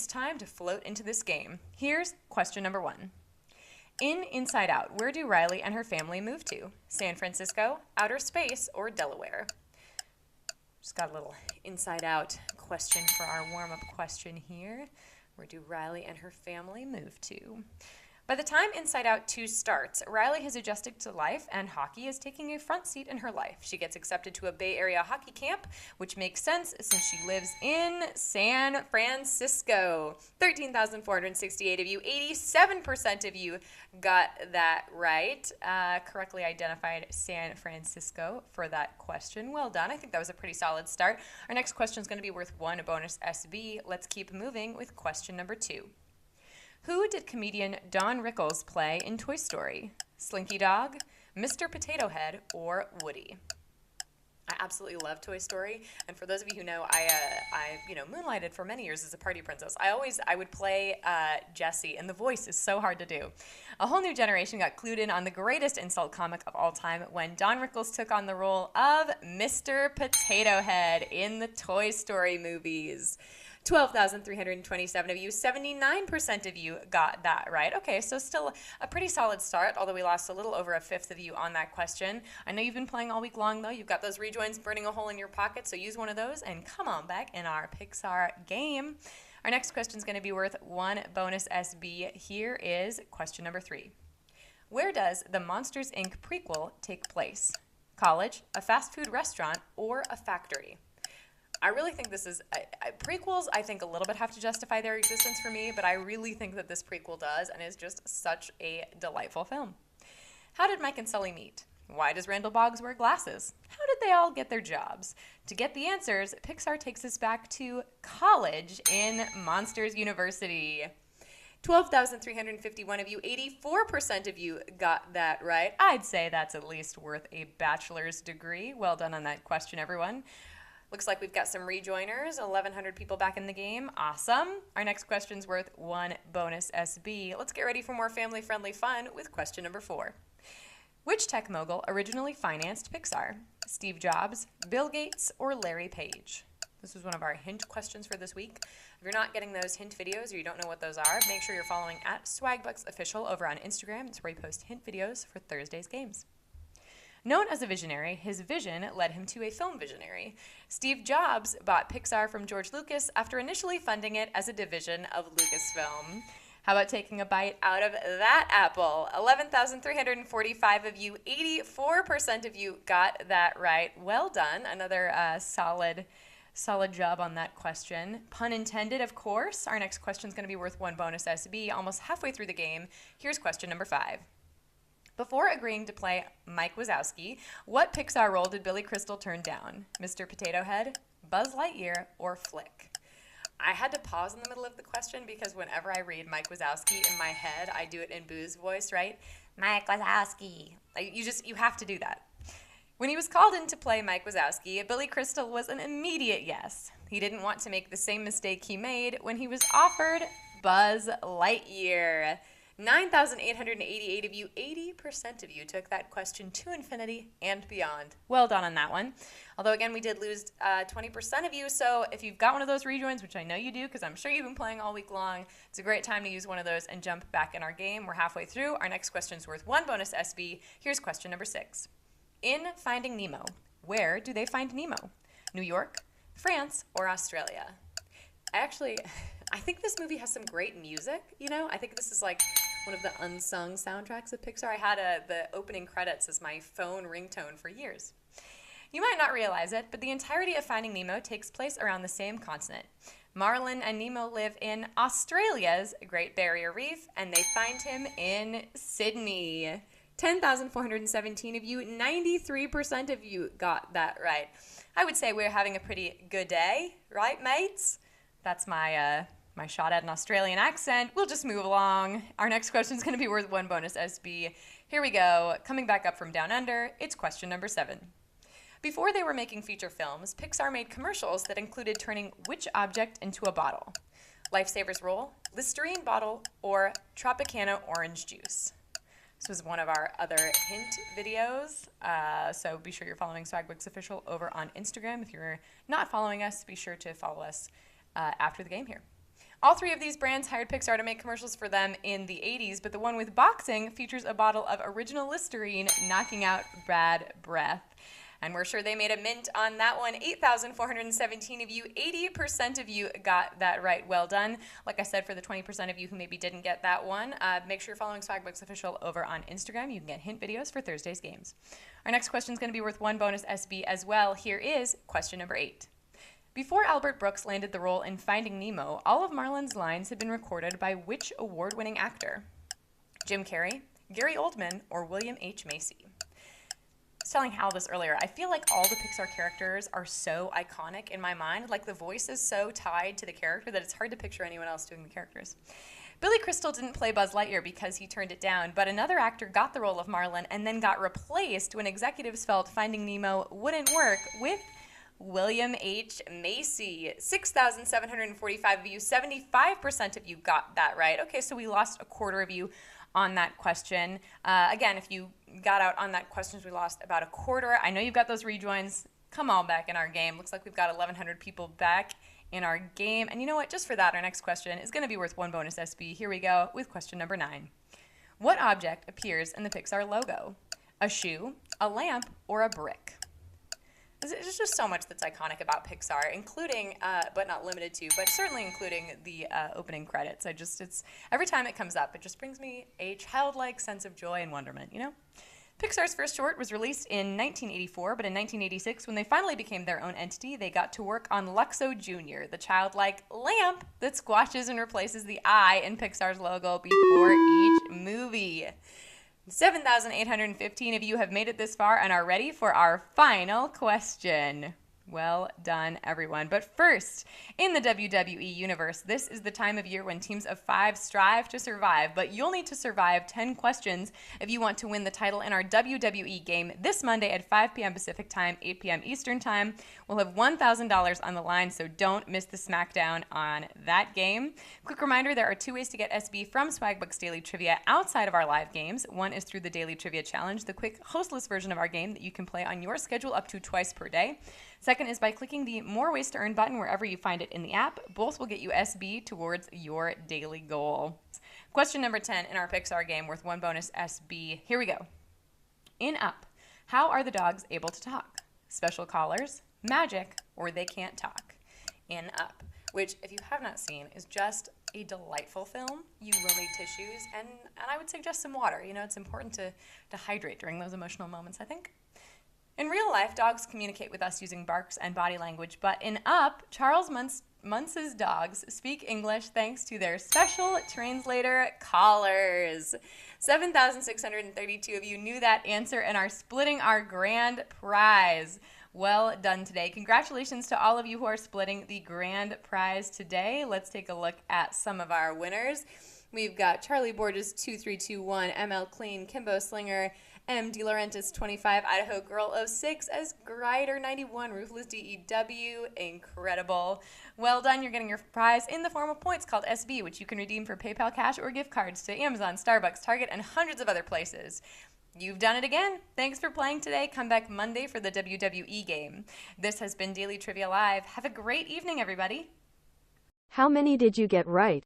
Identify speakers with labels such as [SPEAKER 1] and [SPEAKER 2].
[SPEAKER 1] it's time to float into this game. Here's question number 1. In Inside Out, where do Riley and her family move to? San Francisco, outer space, or Delaware? Just got a little Inside Out question for our warm-up question here. Where do Riley and her family move to? By the time Inside Out 2 starts, Riley has adjusted to life and hockey is taking a front seat in her life. She gets accepted to a Bay Area hockey camp, which makes sense since she lives in San Francisco. 13,468 of you, 87% of you got that right. Correctly identified San Francisco for that question. Well done. I think that was a pretty solid start. Our next question is going to be worth 1 bonus SB. Let's keep moving with question number 2. Who did comedian Don Rickles play in Toy Story? Slinky Dog, Mr. Potato Head, or Woody? I absolutely love Toy Story, and for those of you who know, I moonlighted for many years as a party princess. I would play Jessie, and the voice is so hard to do. A whole new generation got clued in on the greatest insult comic of all time when Don Rickles took on the role of Mr. Potato Head in the Toy Story movies. 12,327 of you, 79% of you got that right. Okay, so still a pretty solid start, although we lost a little over a fifth of you on that question. I know you've been playing all week long, though. You've got those rejoins burning a hole in your pocket, so use one of those and come on back in our Pixar game. Our next question is going to be worth 1 bonus SB. Here is question number 3. Where does the Monsters, Inc. prequel take place? College, a fast food restaurant, or a factory? I really think this is, prequels I think a little bit have to justify their existence for me, but I really think that this prequel does and is just such a delightful film. How did Mike and Sully meet? Why does Randall Boggs wear glasses? How did they all get their jobs? To get the answers, Pixar takes us back to college in Monsters University. 12,351 of you, 84% of you got that right. I'd say that's at least worth a bachelor's degree. Well done on that question, everyone. Looks like we've got some rejoiners, 1,100 people back in the game. Awesome. Our next question's worth 1 bonus SB. Let's get ready for more family-friendly fun with question number 4. Which tech mogul originally financed Pixar? Steve Jobs, Bill Gates, or Larry Page? This was one of our hint questions for this week. If you're not getting those hint videos or you don't know what those are, make sure you're following at SwagbucksOfficial over on Instagram. It's where we post hint videos for Thursday's games. Known as a visionary, his vision led him to a film visionary. Steve Jobs bought Pixar from George Lucas after initially funding it as a division of Lucasfilm. How about taking a bite out of that apple? 11,345 of you, 84% of you got that right. Well done. Another solid job on that question. Pun intended, of course. Our next question is going to be worth 1 bonus SB. Almost halfway through the game. Here's question number 5. Before agreeing to play Mike Wazowski, what Pixar role did Billy Crystal turn down? Mr. Potato Head, Buzz Lightyear, or Flick? I had to pause in the middle of the question because whenever I read Mike Wazowski in my head, I do it in Boo's voice, right? Mike Wazowski. You have to do that. When he was called in to play Mike Wazowski, Billy Crystal was an immediate yes. He didn't want to make the same mistake he made when he was offered Buzz Lightyear. 9,888 of you, 80% of you took that question to infinity and beyond. Well done on that one. Although, again, we did lose 20% of you, so if you've got one of those rejoins, which I know you do because I'm sure you've been playing all week long, it's a great time to use one of those and jump back in our game. We're halfway through. Our next question is worth 1 bonus SB. Here's question number 6. In Finding Nemo, where do they find Nemo? New York, France, or Australia? I think this movie has some great music, I think this is like one of the unsung soundtracks of Pixar. I had the opening credits as my phone ringtone for years. You might not realize it, but the entirety of Finding Nemo takes place around the same continent. Marlin and Nemo live in Australia's Great Barrier Reef, and they find him in Sydney. 10,417 of you, 93% of you got that right. I would say we're having a pretty good day, right, mates? That's my shot at an Australian accent. We'll just move along. Our next question is going to be worth 1 bonus SB. Here we go. Coming back up from down under, it's question number 7. Before they were making feature films, Pixar made commercials that included turning which object into a bottle? Lifesavers roll, Listerine bottle, or Tropicana orange juice? This was one of our other hint videos, so be sure you're following Swagbooks Official over on Instagram. If you're not following us, be sure to follow us after the game here. All three of these brands hired Pixar to make commercials for them in the 80s, but the one with boxing features a bottle of original Listerine knocking out bad breath. And we're sure they made a mint on that one. 8,417 of you, 80% of you got that right. Well done. Like I said, for the 20% of you who maybe didn't get that one, make sure you're following Swagbucks Official over on Instagram. You can get hint videos for Thursday's games. Our next question is going to be worth 1 bonus SB as well. Here is question number 8. Before Albert Brooks landed the role in Finding Nemo, all of Marlin's lines had been recorded by which award-winning actor? Jim Carrey, Gary Oldman, or William H. Macy? I was telling Hal this earlier. I feel like all the Pixar characters are so iconic in my mind. Like the voice is so tied to the character that it's hard to picture anyone else doing the characters. Billy Crystal didn't play Buzz Lightyear because he turned it down, but another actor got the role of Marlin and then got replaced when executives felt Finding Nemo wouldn't work with William H. Macy. 6,745 of you, 75% of you got that right. Okay, so we lost a quarter of you on that question. Again, if you got out on that question, we lost about a quarter. I know you've got those rejoins. Come on back in our game. Looks like we've got 1,100 people back in our game. And you know what? Just for that, our next question is going to be worth 1 bonus SB. Here we go with question number 9. What object appears in the Pixar logo? A shoe, a lamp, or a brick? There's just so much that's iconic about Pixar, including, but not limited to, but certainly including the opening credits. It's every time it comes up, it just brings me a childlike sense of joy and wonderment, you know? Pixar's first short was released in 1984, but in 1986, when they finally became their own entity, they got to work on Luxo Jr., the childlike lamp that squashes and replaces the eye in Pixar's logo before each movie. 7,815 of you have made it this far and are ready for our final question. Well done, everyone. But first, in the WWE universe, this is the time of year when teams of 5 strive to survive, but you'll need to survive 10 questions if you want to win the title in our WWE game this Monday at 5 p.m. Pacific Time, 8 p.m. Eastern Time. We'll have $1,000 on the line, so don't miss the smackdown on that game. Quick reminder, there are 2 ways to get SB from Swagbucks Daily Trivia outside of our live games. One is through the Daily Trivia Challenge, the quick hostless version of our game that you can play on your schedule up to twice per day. Second is by clicking the More Ways to Earn button wherever you find it in the app. Both will get you SB towards your daily goal. Question number 10 in our Pixar game worth 1 bonus SB. Here we go. In Up, how are the dogs able to talk? Special collars, magic, or they can't talk? In Up, which if you have not seen is just a delightful film. You will need tissues and I would suggest some water. You know, it's important to hydrate during those emotional moments, I think. In real life, dogs communicate with us using barks and body language, but in Up, Charles Muntz's dogs speak English thanks to their special translator collars. 7,632 of you knew that answer and are splitting our grand prize. Well done today. Congratulations to all of you who are splitting the grand prize today. Let's take a look at some of our winners. We've got Charlie Borges 2321, ML Clean, Kimbo Slinger, M. DeLaurentis 25, Idaho Girl 06, as Grider 91, Ruthless DEW. Incredible. Well done. You're getting your prize in the form of points called SB, which you can redeem for PayPal cash or gift cards to Amazon, Starbucks, Target, and hundreds of other places. You've done it again. Thanks for playing today. Come back Monday for the WWE game. This has been Daily Trivia Live. Have a great evening, everybody.
[SPEAKER 2] How many did you get right?